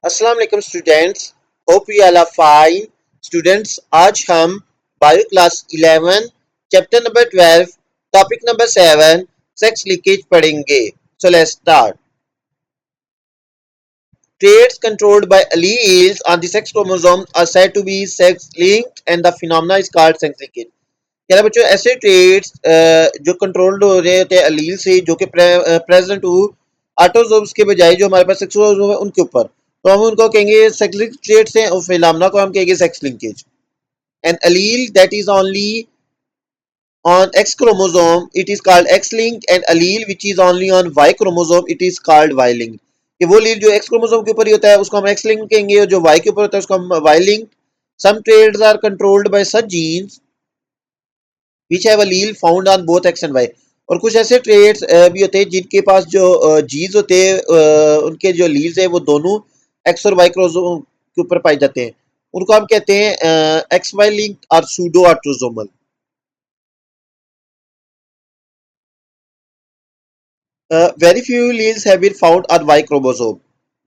अस्सलाम वालेकुम students, hope you all are fine. Students, आज हम bio class 11 chapter number 12 topic number 7 sex linkage पढ़ेंगे। So let's start. Traits controlled by alleles on the sex chromosome are said to be sex linked and the phenomena is called sex leakage। कह रहा बच्चों ऐसे trades जो controlled हो रहे होते हैं अलील से जो कि प्रेजेंट हो ऑटोजोम्स के बजाय जो हमारे पास सेक्सोजोम है उनके ऊपर, तो हम उनको कहेंगे सेक्स लिंक ट्रेड्स हैं और फिनोमेना को हम कहेंगे sex linkage. An allele that is only on X chromosome it is called X linked and allele which is only on Y chromosome it is called Y linked। कि वो लील जो X chromosome के ऊपर ही होता है उसको हम X लिंक कहेंगे और जो Y के ऊपर होता है उसको हम Y link. Some traits are controlled by such genes which have allele found on both X and Y। और कुछ ऐसे ट्रेड्स भी होते हैं जिनके पास जो जीन्स होते हैं उनके जो लील्स है वो दोनों X और Y क्रोमोसोम के ऊपर पाए जाते हैं, उनको हम कहते हैं XY लिंक और pseudo autosomal. Very few alleles have been found on Y chromosome.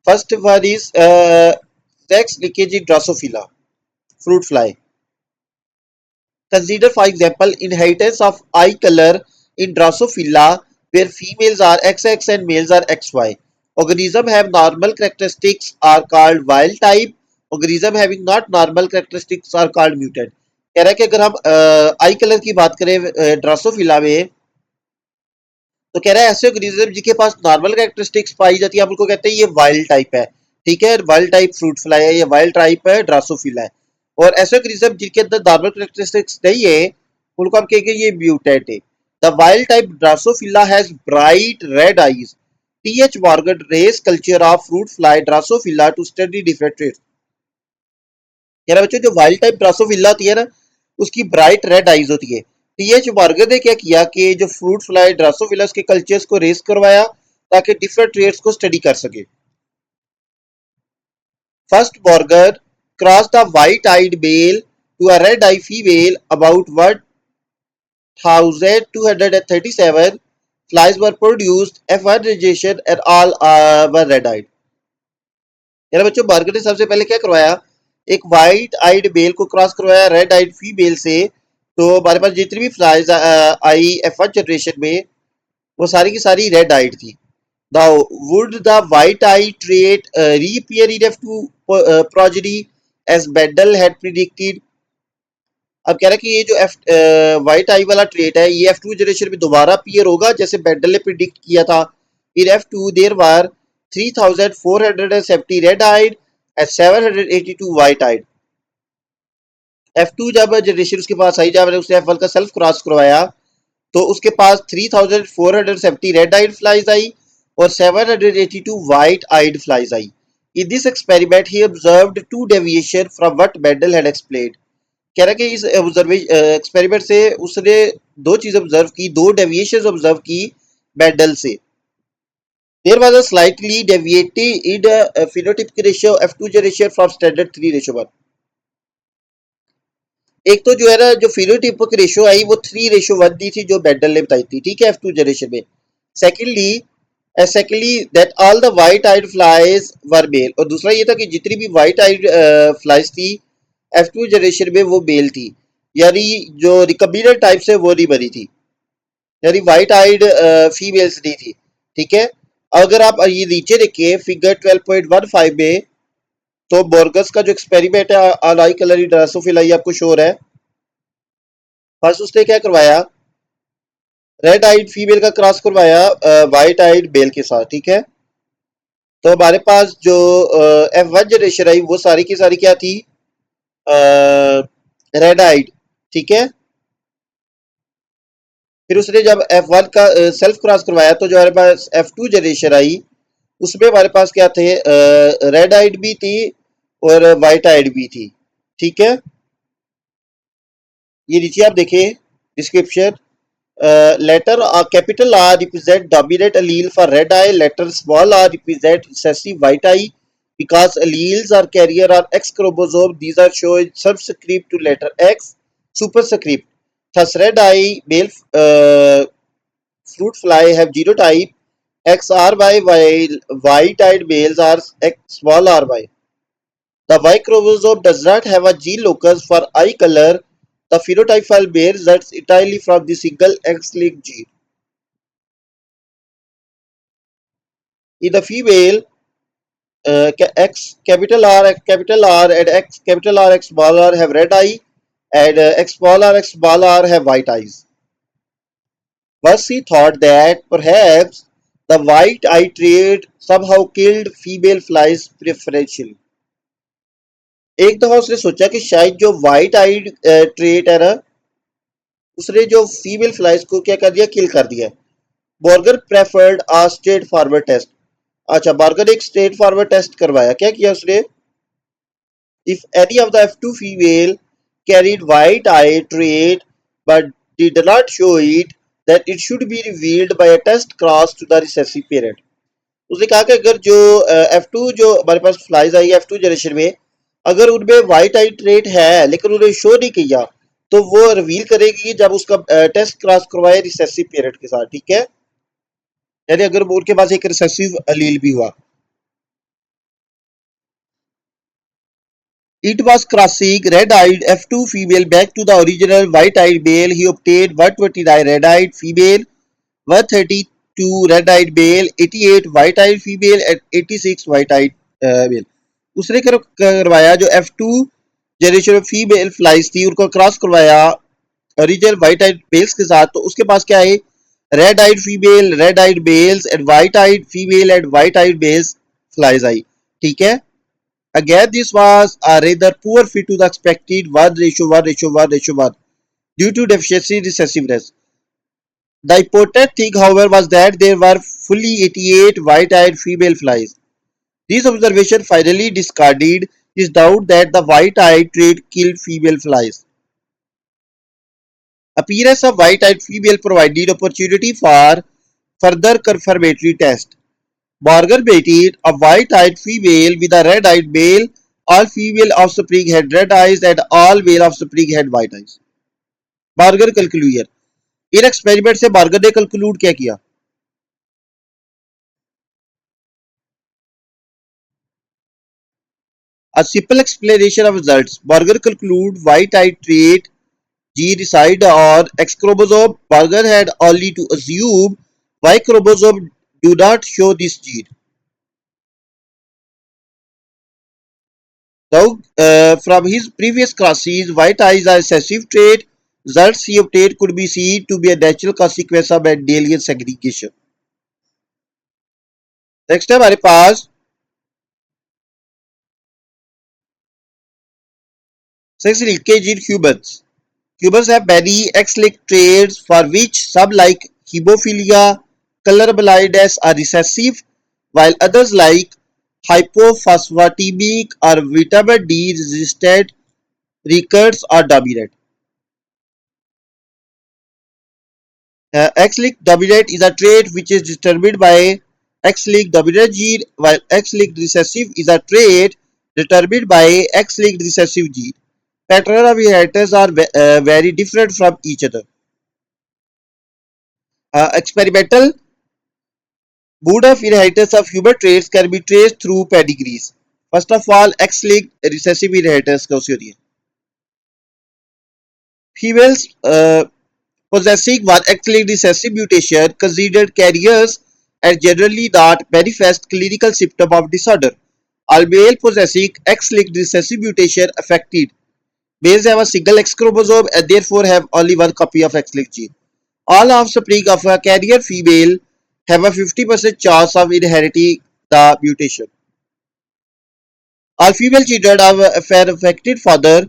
First one is sex leakage in Drosophila, fruit fly. Consider, for example, inheritance of eye color in Drosophila, where females are XX and males are XY. Organisms have normal characteristics are called wild type. Organism having not normal characteristics are called mutant। कह रहा है कि अगर हम आई colour की बात करें Drosophila में, तो कह रहा है ऐसे ऑर्गेनिज्म जिनके पास नॉर्मल कैरेक्टरिस्टिक्स पाई जाती है आप उनको कहते हैं ये वाइल्ड टाइप है। ठीक है, वाइल्ड टाइप फ्रूट फ्लाई है, ये वाइल्ड टाइप है ड्रासोफिला है। और ऐसे ऑर्गेनिज्म जिनके अंदर नॉर्मल कैरेक्टरिस्टिक्स नहीं है उनको हम कहेंगे ये म्यूटेंट है। The wild type Drosophila has bright red eyes. TH Morgan raised culture of fruit fly Drosophila to study different traits. कह रहा बच्चों जो वाइल्ड टाइप ड्रासोफिला होती है ना उसकी ब्राइट रेड आईज होती है। टीएच मॉर्गन ने क्या किया कि जो फ्रूट फ्लाई ड्रासोफिला के कल्चर्स को रेस करवाया ताकि डिफरेंट ट्रेड्स को स्टडी कर सके। First Morgan cross the white eyed male to a red eye female about 1237 flies were produced, F1 rejection and all were red eyed। यार बच्चों Morgan ने सबसे पहले क्या करवाया, एक वाइट आइड मेल को क्रॉस करवाया रेड आइड फीमेल से। तो हमारे पास जितनी भी फ्लाइज आई F1 जनरेशन में वो सारी की सारी रेड आइड थी। Now, would the white-eye trait reappear in F2 progeny as Mendel had predicted? अब कह रहा है कि ये जो व्हाइट आई वाला ट्रेट है ये F2 जनरेशन में दोबारा अपीयर होगा जैसे मेंडल ने प्रिडिक्ट किया था। In F2 there were 3470 red eyed and 782 white eyed. F2 जब जनरेशन उसके पास आई जब उसने F1 का सेल्फ क्रॉस करवाया तो उसके पास 3470 रेड आइड फ्लाइज आई और 782 white eyed flies I. In this experiment he observed two deviation from what Mendel had explained। कह रहा है कि इस एक्सपेरिमेंट से उसने दो चीज ऑब्जर्व की, दो डेविएशंस ऑब्जर्व की मेंडल से। There was a slightly deviating in the phenotypic ratio F2 generation from standard 3:1। एक तो जो है ना जो phenotypic रेशियो आई वो 3:1 दी थी जो मेंडल ने बताई थी, ठीक है, F2 जनरेशन में। secondly that all the white eyed flies were male। और दूसरा ये था कि जितनी भी white eyed flies थी F2 जनरेशन में वो मेल थी, यानी जो रिकम्बिनेंट टाइप से वो नहीं बनी थी, यानी white eyed फीमेल्स नहीं थी। ठीक है, अगर आप ये नीचे देखिए फिगर 12.15 में तो बोर्गस का जो एक्सपेरिमेंट है ऑन आई कलर ड्रासोफिला आपको शो है। फर्स्ट उसने क्या करवाया, रेड आइड फीमेल का क्रॉस करवाया व्हाइट आइड मेल के साथ। ठीक है, तो हमारे पास जो F1 जनरेशन आई वो सारी की सारी क्या थी, रेड आइड। ठीक है, फिर उसने जब F1 का सेल्फ क्रॉस करवाया तो जो हमारे पास F2 जनरेशन आई उसमें हमारे पास क्या थे, रेड आइड भी थी और व्हाइट आइड भी थी। ठीक है, ये नीचे आप देखें description. letter capital R represent dominant allele for red eye, letter small r represent recessive white eye। Because alleles are carrier on X chromosome, these are shown subscript to letter X, superscript। Thus red eye male fruit fly have genotype XRY while Y-type males are small ry. The Y chromosome does not have a gene locus for eye color. The phenotypal male results entirely from the single X-linked gene. In the female, capital R and X capital R X small r have red eye and X small r have white eyes. Percy thought that perhaps the white eye trait somehow killed female flies preferentially. एक दफा उसने सोचा कि शायद जो white आइड trait है ना उसने जो फीमेल फ्लाइज को क्या कर दिया किल कर दिया बॉर्गर preferred a straightforward test अच्छा बॉर्गर ने एक स्ट्रेट फॉरवर्ड टेस्ट करवाया क्या किया उसने if any of the F2 female carried white eye trait but did not show it then it should be revealed by a test cross to the recessive parent उसने कहा कि अगर जो F2 जो हमारे पास फ्लाइज आई है F2 जनरेशन में अगर उनमें वाइट आई ट्रेट है लेकिन उन्हें शो नहीं किया तो वो रिवील करेगी जब उसका टेस्ट क्रॉस करवाए रिसेसिव पेरेंट के साथ ठीक है यानी अगर उनके पास एक रिसेसिव अलील भी हुआ It was crossing red-eyed F2 female back to the original white-eyed male. He obtained 129 red-eyed female, 132 red-eyed male, 88 white-eyed female and 86 white-eyed male. उसने करवाया जो F2 जनरेशन फीमेल फ्लाइज थी उनको क्रॉस करवाया ओरिजिनल वाइट आइड मेल्स के साथ तो उसके पास क्या है red eyed female red eyed males and white eyed female and white eyed males flies आई ठीक है Again, this was a rather poor fit to the expected 1:1:1:1 due to deficiency recessiveness. The important thing, however, was that there were fully 88 white-eyed female flies. This observation finally discarded his doubt that the white-eyed trait killed female flies. Appearance of white-eyed female provided opportunity for further confirmatory tests. Morgan mated a white-eyed female with a red-eyed male. All female offspring had red eyes and all male offspring had white eyes. Morgan conclusion in experiment से Morgan ने conclude क्या किया A simple explanation of results. Morgan concluded white-eyed trait gene reside on X chromosome. Morgan had only to assume Y chromosome do not show this gene. Now, from his previous crosses, white eyes are recessive trait. Results he obtained could be seen to be a natural consequence of Mendelian segregation. Next है हमारे पास sex linkage in humans. Humans have many X-linked traits for which some like hemophilia, color blindness are recessive, while others like hypophosphatemic or vitamin D resistant rickets are dominant. X-linked dominant is a trait which is determined by X-linked dominant gene, while X-linked recessive is a trait determined by X-linked recessive gene. Pattern of inheritance are very different from each other. Experimental mode of inheritance of human traits can be traced through pedigrees. First of all, X-linked recessive inheritance का उसी होती है. Females possessing one X-linked recessive mutation considered carriers and generally not manifest clinical symptom of disorder. All male possessing X-linked recessive mutation affected. Males have a single X chromosome and therefore have only one copy of X-linked gene. All offspring of a carrier female have a 50% chance of inheriting the mutation. All female children of an affected father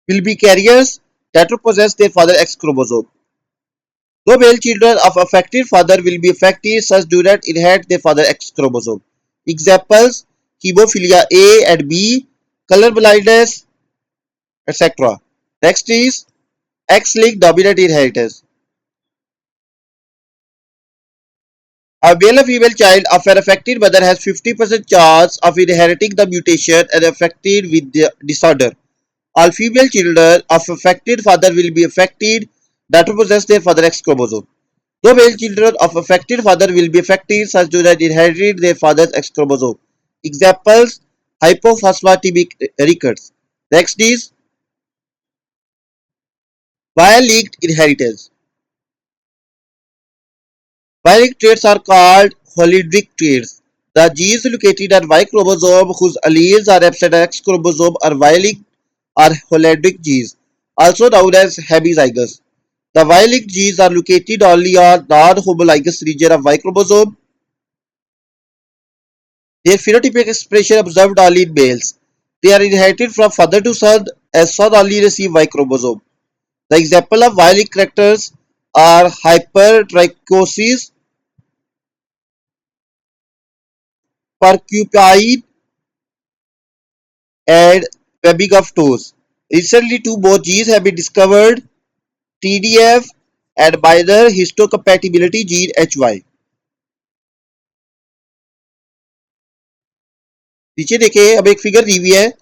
will be carriers that will possess their father's X chromosome. No male children of affected father will be affected such do not inherit their father's X chromosome. Examples hemophilia A and B, color blindness, etc. Next is X-linked dominant inheritance. A male or female child of an affected mother has 50% chance of inheriting the mutation and affected with the disorder. All female children of affected father will be affected that will possess their father's X chromosome. The male children of affected father will be affected such that inherited their father's X chromosome. Examples: hypophosphatemic rickets. Next is Y-linked inheritance. Y-linked traits are called holidric traits. The genes located on Y chromosome whose alleles are absent on X chromosome are Y-linked or holidric genes, also known as hemizygous. The Y-linked genes are located only on non-homologous region of Y chromosome. Their phenotypic expression observed only in males. They are inherited from father to son as son only receive Y chromosome. The example of Y-linked characters are hypertrichosis, porcupine, and webbing of toes. Recently, two more genes have been discovered: TDF and minor histocompatibility gene HY. नीचे देखिए अब एक figure दी हुई है.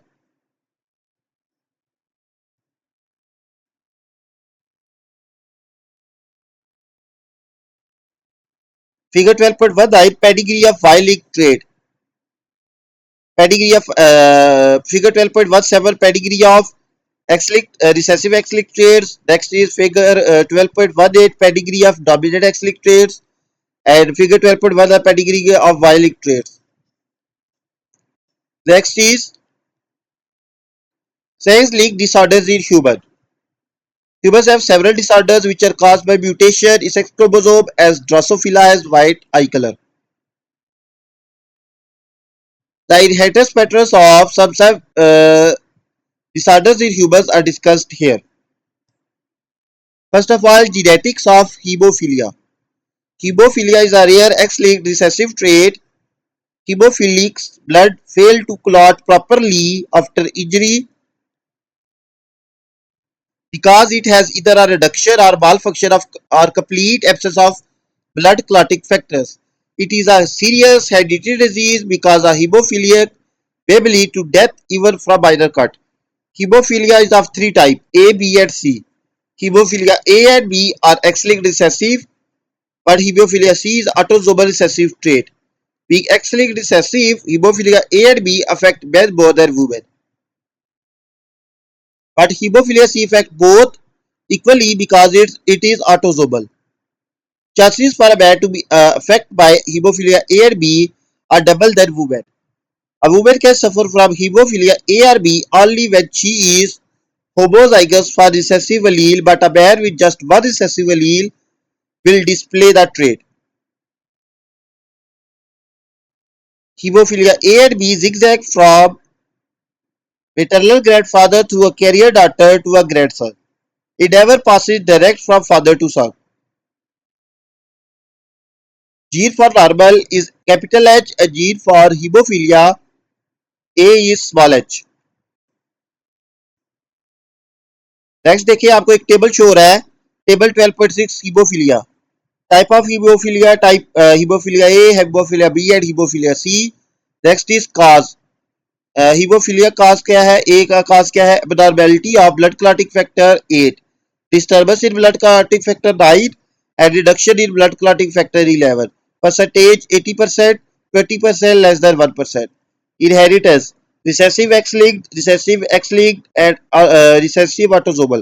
Figure 12.19 pedigree of Y-linked trait. Pedigree of figure 12.17 pedigree of X-linked recessive X-linked traits. Next is figure 12.18 pedigree of dominant X-linked traits, and figure 12.1 pedigree of Y-linked traits. Next is sex-linked disorders in human. Humans have several disorders which are caused by mutation in sex chromosome, as Drosophila has white eye color. The inheritance patterns of some disorders in humans are discussed here. First of all, genetics of hemophilia. Hemophilia is a rare X-linked recessive trait. Hemophilic blood fail to clot properly after injury because it has either a reduction or malfunction of or complete absence of blood clotting factors. It is a serious hereditary disease because a hemophilia may lead to death even from minor cut. Hemophilia is of three types: A, B, and C. Hemophilia A and B are X-linked recessive, but hemophilia C is autosomal recessive trait. Being X-linked recessive, hemophilia A and B affect men more than women. But hemophilia C affects both equally because it is autosomal. Chances for a man to be affected by hemophilia A and B are double than women. A woman can suffer from hemophilia A or B only when she is homozygous for recessive allele, but a man with just one recessive allele will display the trait. Hemophilia A and B zigzag from maternal grandfather through a carrier daughter to a grandson. It never passes direct from father to son. Gene for normal is capital H, a gene for hemophilia A is small h. Next देखिए आपको एक table show हो रहा है. Table 12.6 haemophilia. Type of haemophilia, type haemophilia A, haemophilia B and haemophilia C. Next is cause. Haemophilia cause क्या है? A का cause क्या है? Abnormality of blood clotting factor 8, disturbance in blood clotting factor 9, and reduction in blood clotting factor 11. Percentage 80%, 20% less than 1%. Inheritance: recessive X linked, and recessive autosomal.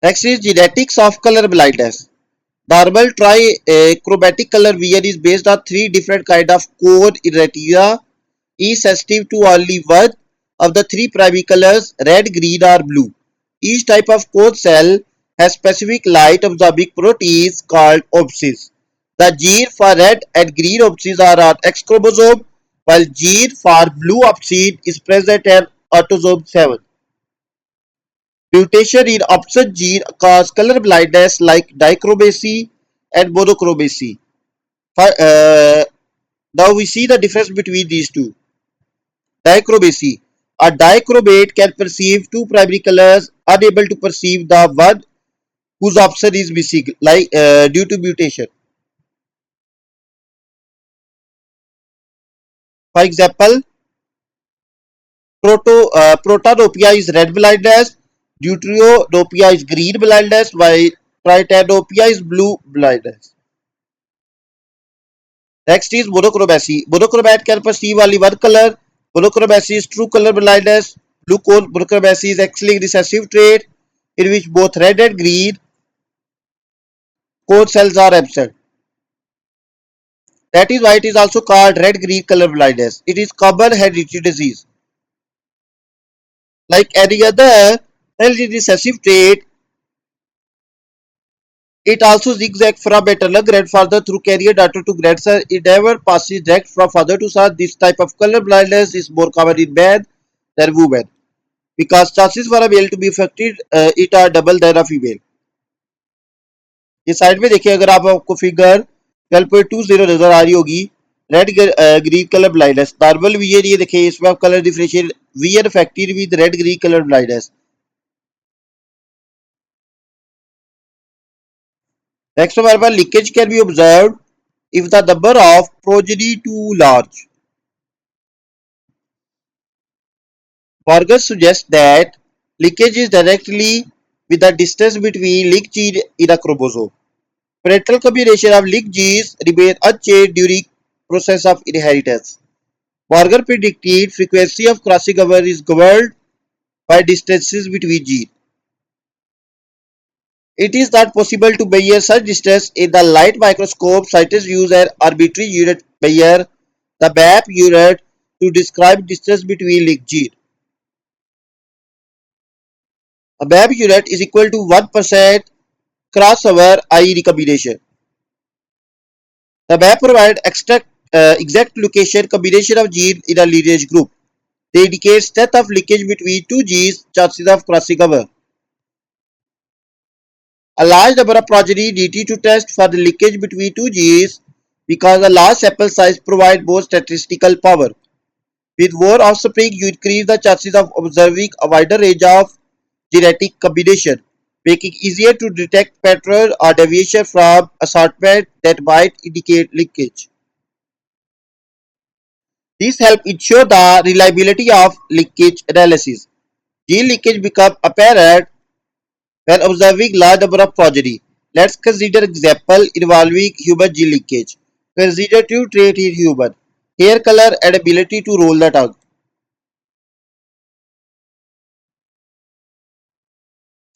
Next is genetics of color blindness. Normal trichromatic color vision is based on three different kinds of cone in retina, each sensitive to only one of the three primary colors: red, green, or blue. Each type of cone cell has specific light absorbing proteins called opsins. The gene for red and green opsins are on X chromosome, while gene for blue opsin is present on autosome 7. Mutation in opsin gene cause color blindness like dichromacy and monochromacy. Now we see the difference between these two. Dichromacy. A dichromate can perceive two primary colors, unable to perceive the one whose opsin is missing, like due to mutation. For example, protanopia is red blindness, Deuteranopia is green blindness, while Tritanopia is blue blindness. Next is monochromacy. Monochromat can perceive only one color. Monochromacy is true color blindness. Blue cone monochromacy is actually a recessive trait in which both red and green cone cells are absent. That is why it is also called red-green color blindness. It is common hereditary disease. Like any other early recessive trait, it also zigzags from maternal grandfather through carrier daughter to grandson. It never passes direct from father to son. This type of color blindness is more common in men than women because chances for a male to be affected it are double than a female. ये side में देखिए अगर आप आपको figure 12.20 नजर आ रही होगी red green colour blindness normal vision ये देखिए इसमें आप colour differentiate vision affected with red green colour blindness next हमारे पास linkage can be observed if the number of progeny too large. Borges suggests that leakage is directly with the distance between linked gene in a chromosome. Parental combination of linked genes remain unchanged during process of inheritance. Borger predicted frequency of crossing over is governed by distances between genes. It is not possible to measure such distance in the light microscope. Scientists use an arbitrary unit measure, the MAP unit, to describe distance between linked genes. A MAP unit is equal to 1% crossover I recombination. The map provides exact location combination of genes in a lineage group. They indicate strength of linkage between two genes, chances of crossing over. A large number of progeny needed to test for the linkage between two genes because a large sample size provides more statistical power. With more offspring, you increase the chances of observing a wider range of genetic combination, making it easier to detect patterns or deviation from assortment that might indicate linkage. This helps ensure the reliability of linkage analysis. Gene leakage becomes apparent when observing large number of progeny. Let's consider example involving human gene leakage. Consider two traits in human: hair color and ability to roll the tongue.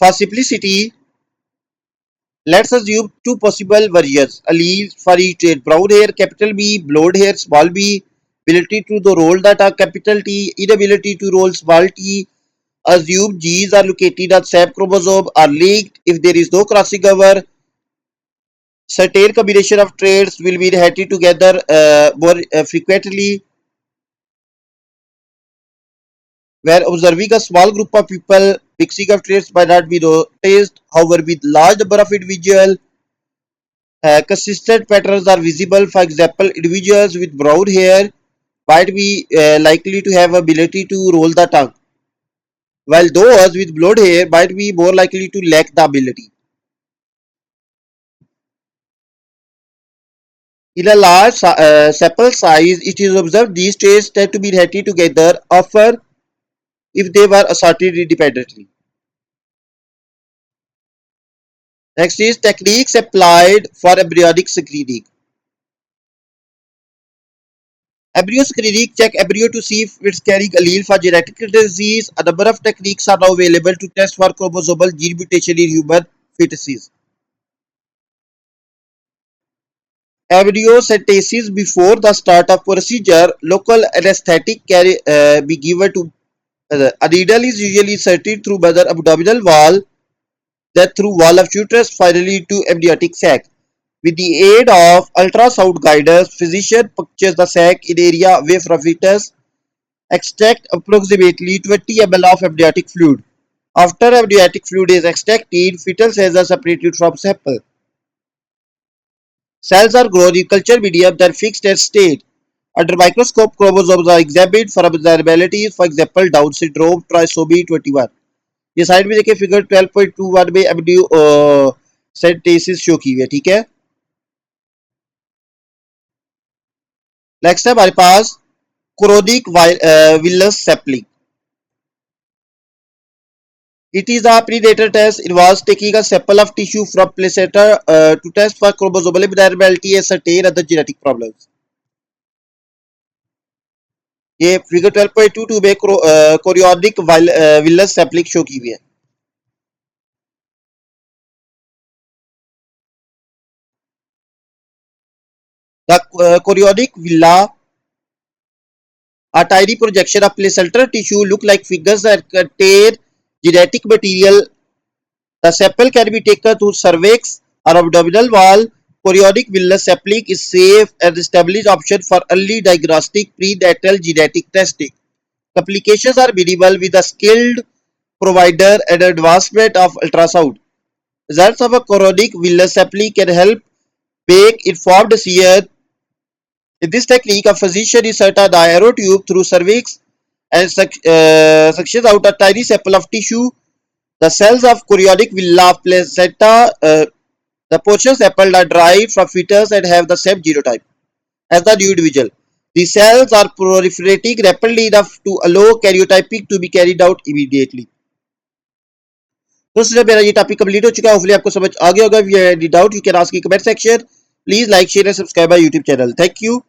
For simplicity, let's assume two possible versions, alleles for each trait: brown hair, capital B; blonde hair, small b; ability to roll the tongue, capital T; inability to roll, small t. Assume genes are located on same chromosome are linked. If there is no crossing over, certain combination of traits will be inherited together more frequently. Where observing a small group of people, mixing of traits might not be noticed. However, with large number of individuals, consistent patterns are visible. For example, individuals with brown hair might be likely to have ability to roll the tongue, while those with blonde hair might be more likely to lack the ability. In a large sample size, it is observed these traits tend to be inherited together, often if they were assorted independently. Next is techniques applied for embryonic screening. Embryo screening check embryo to see if it's carrying allele for genetic disease. A number of techniques are now available to test for chromosomal gene mutation in human fetuses. Amniocentesis before the start of procedure, local anesthetic can be given to a needle is usually inserted through mother abdominal wall, then through wall of uterus, finally to amniotic sac. With the aid of ultrasound guidance, physician punctures the sac in area away from fetus, extract approximately 20 ml of amniotic fluid. After amniotic fluid is extracted, fetal cells are separated from sample. Cells are grown in culture medium then fixed and stayed. Under microscope, chromosomes are examined for abnormalities, for example, Down syndrome, trisomy 21. ये side में देखिए figure 12.21 में एमडियो centesis show की हुई है ठीक है next है हमारे पास chronic villus sampling It is a prenatal test. Involves taking a sample of tissue from placenta to test for chromosomal abnormality and certain other genetic problems. ये फिगर 12.22 में कोरियोनिक विलस सैम्पलिंग शो की हुई है. The chorionic villi, a tiny projection of placental tissue, look like fingers that contain genetic material. The sample can be taken through cervix or abdominal wall. Chorionic villus sampling is safe and established option for early diagnostic prenatal genetic testing. Complications are minimal with a skilled provider and advancement of ultrasound. Results of a chorionic villus sampling can help make informed decisions. In this technique, a physician inserts a narrow tube through cervix and suctions out a tiny sample of tissue. The cells of chorionic villa placenta, the portion sampled are derived from fetus and have the same genotype as the new individual. The cells are proliferating rapidly enough to allow karyotyping to be carried out immediately. दोस्तों मेरा ये topic complete हो चुका है. Hopefully आपको समझ आ गया होगा. If you have any doubt, you can ask in comment section. Please like, share and subscribe my YouTube channel. Thank you.